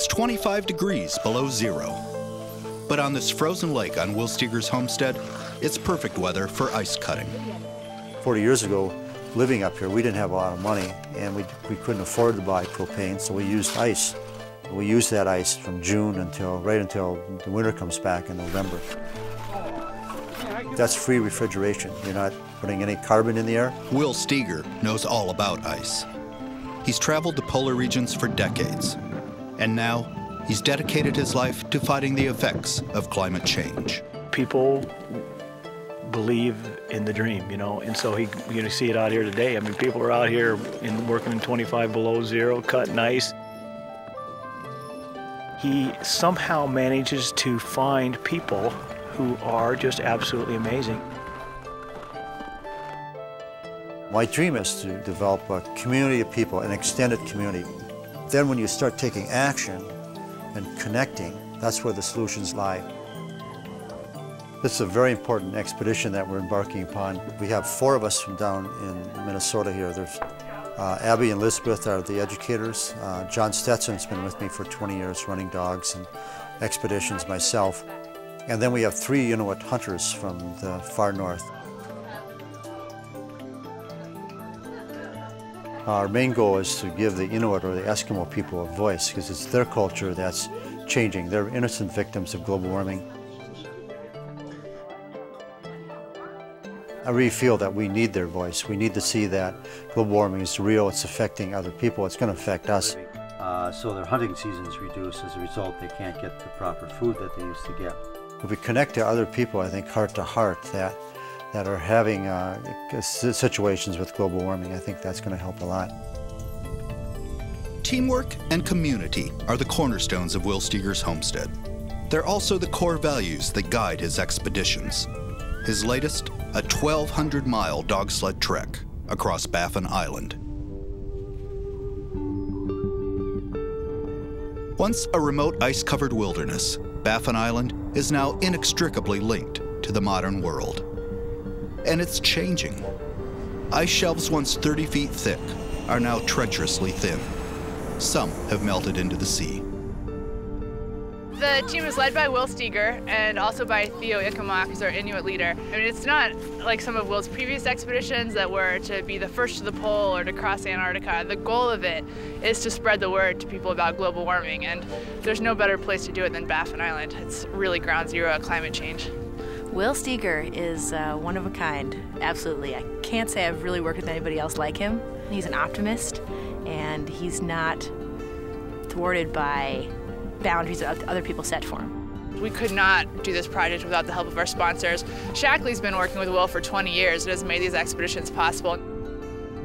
It's 25 degrees below zero. But on this frozen lake on Will Steger's homestead, it's perfect weather for ice cutting. 40 years ago, living up here, we didn't have a lot of money, and we couldn't afford to buy propane, so we used ice. We use that ice from June right until the winter comes back in November. That's free refrigeration. You're not putting any carbon in the air. Will Steger knows all about ice. He's traveled the polar regions for decades, and now he's dedicated his life to fighting the effects of climate change. People believe in the dream, and so you see it out here today. I mean, people are out here working in 25 below zero, cutting ice. He somehow manages to find people who are just absolutely amazing. My dream is to develop a community of people, an extended community. Then when you start taking action and connecting, that's where the solutions lie. This is a very important expedition that we're embarking upon. We have 4 of us from down in Minnesota here. There's Abby and Elizabeth are the educators. John Stetson's been with me for 20 years running dogs and expeditions myself. And then we have 3 Inuit hunters from the far north. Our main goal is to give the Inuit or the Eskimo people a voice, because it's their culture that's changing. They're innocent victims of global warming. I really feel that we need their voice. We need to see that global warming is real, it's affecting other people, it's going to affect us. So their hunting seasons reduce. As a result, they can't get the proper food that they used to get. If we connect to other people, I think heart to heart, that are having situations with global warming, I think that's going to help a lot. Teamwork and community are the cornerstones of Will Steger's homestead. They're also the core values that guide his expeditions. His latest, a 1,200-mile dog sled trek across Baffin Island. Once a remote ice-covered wilderness, Baffin Island is now inextricably linked to the modern world. And it's changing. Ice shelves once 30 feet thick are now treacherously thin. Some have melted into the sea. The team is led by Will Steger and also by Theo Ikamak, who's our Inuit leader. I mean, it's not like some of Will's previous expeditions that were to be the first to the pole or to cross Antarctica. The goal of it is to spread the word to people about global warming, and there's no better place to do it than Baffin Island. It's really ground zero of climate change. Will Steger is one of a kind, absolutely. I can't say I've really worked with anybody else like him. He's an optimist, and he's not thwarted by boundaries that other people set for him. We could not do this project without the help of our sponsors. Shackley's been working with Will for 20 years and has made these expeditions possible.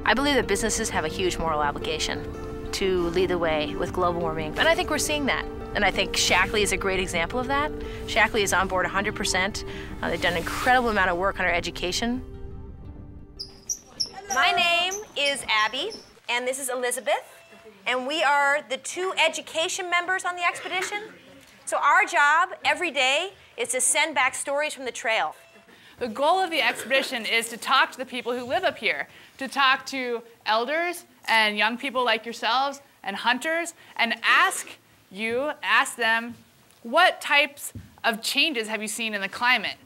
I believe that businesses have a huge moral obligation to lead the way with global warming, and I think we're seeing that. And I think Shackley is a great example of that. Shackley is on board 100%. They've done an incredible amount of work on our education. My name is Abby, and this is Elizabeth. And we are the 2 education members on the expedition. So our job every day is to send back stories from the trail. The goal of the expedition is to talk to the people who live up here, to talk to elders and young people like yourselves and hunters, and ask them, what types of changes have you seen in the climate?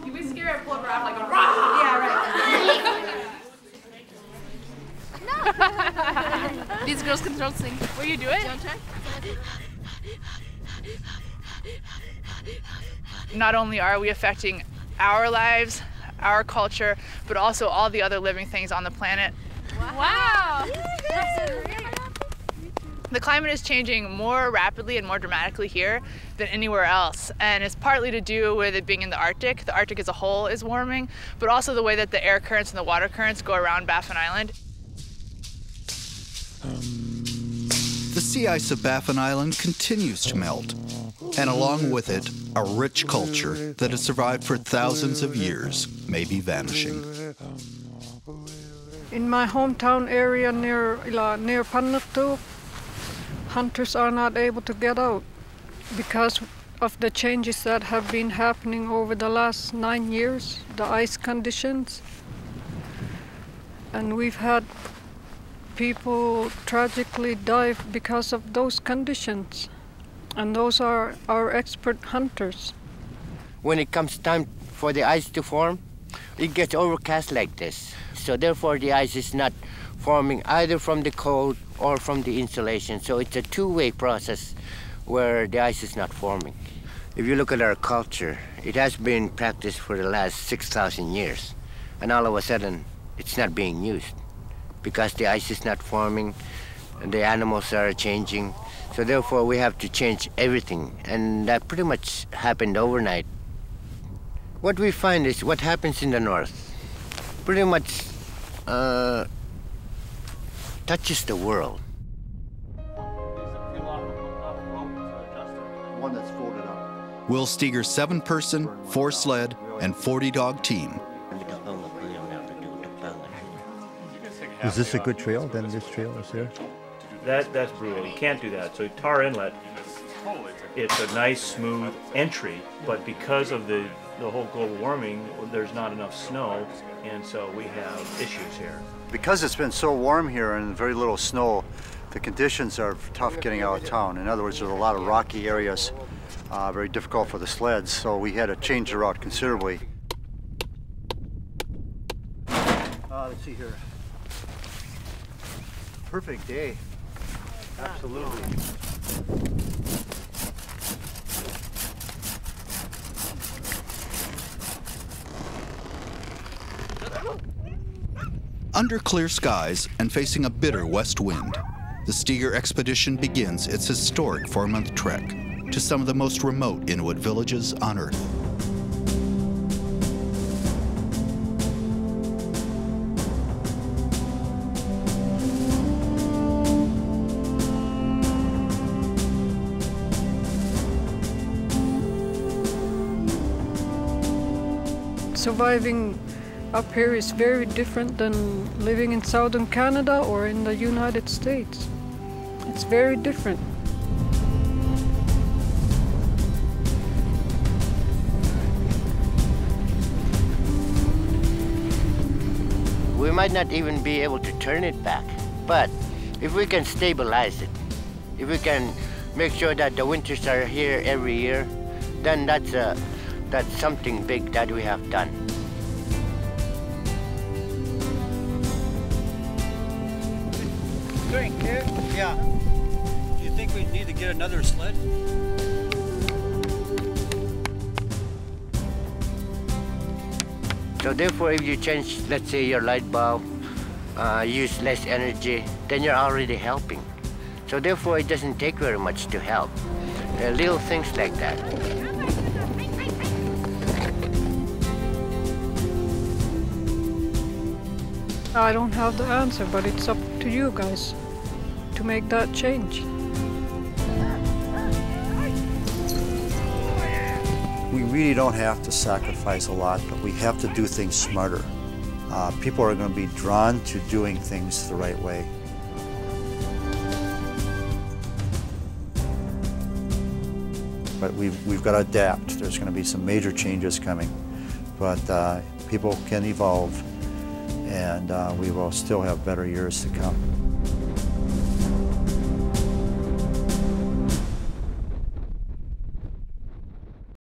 Can we scare a flipper out like a rah? Yeah, right. These girls can throat sing. Will you do it? Do you want to try? Not only are we affecting our lives, our culture, but also all the other living things on the planet. Wow! The climate is changing more rapidly and more dramatically here than anywhere else, and it's partly to do with it being in the Arctic. The Arctic as a whole is warming, but also the way that the air currents and the water currents go around Baffin Island. The sea ice of Baffin Island continues to melt, and along with it, a rich culture that has survived for thousands of years may be vanishing. In my hometown area near Pannertu, hunters are not able to get out because of the changes that have been happening over the last 9 years, the ice conditions. And we've had people tragically die because of those conditions. And those are our expert hunters. When it comes time for the ice to form, it gets overcast like this. So therefore the ice is not forming either from the cold or from the insulation. So it's a two-way process where the ice is not forming. If you look at our culture, it has been practiced for the last 6,000 years. And all of a sudden, it's not being used because the ice is not forming and the animals are changing. So therefore, we have to change everything. And that pretty much happened overnight. What we find is what happens in the north pretty much touches the world. One that's folded up. Will Steger's 7-person, 4-sled, and 40-dog team. Is this a good trail? Then this trail is there? That's brutal. You can't do that. So Tar Inlet, it's a nice smooth entry, but because of the whole global warming, there's not enough snow, and so we have issues here. Because it's been so warm here and very little snow, the conditions are tough getting out of town. In other words, there's a lot of rocky areas, very difficult for the sleds, so we had to change the route considerably. Let's see here. Perfect day. Absolutely. Under clear skies and facing a bitter west wind, the Steger expedition begins its historic 4-month trek to some of the most remote Inuit villages on Earth. Surviving up here is very different than living in southern Canada or in the United States. It's very different. We might not even be able to turn it back, but if we can stabilize it, if we can make sure that the winters are here every year, then that's something big that we have done. Drink here? Yeah. Do you think we need to get another sled? So therefore, if you change, let's say, your light bulb, use less energy, then you're already helping. So therefore, it doesn't take very much to help. Little things like that. I don't have the answer, but it's up to you guys to make that change. We really don't have to sacrifice a lot, but we have to do things smarter. People are going to be drawn to doing things the right way. But we've got to adapt. There's going to be some major changes coming, but people can evolve, and we will still have better years to come.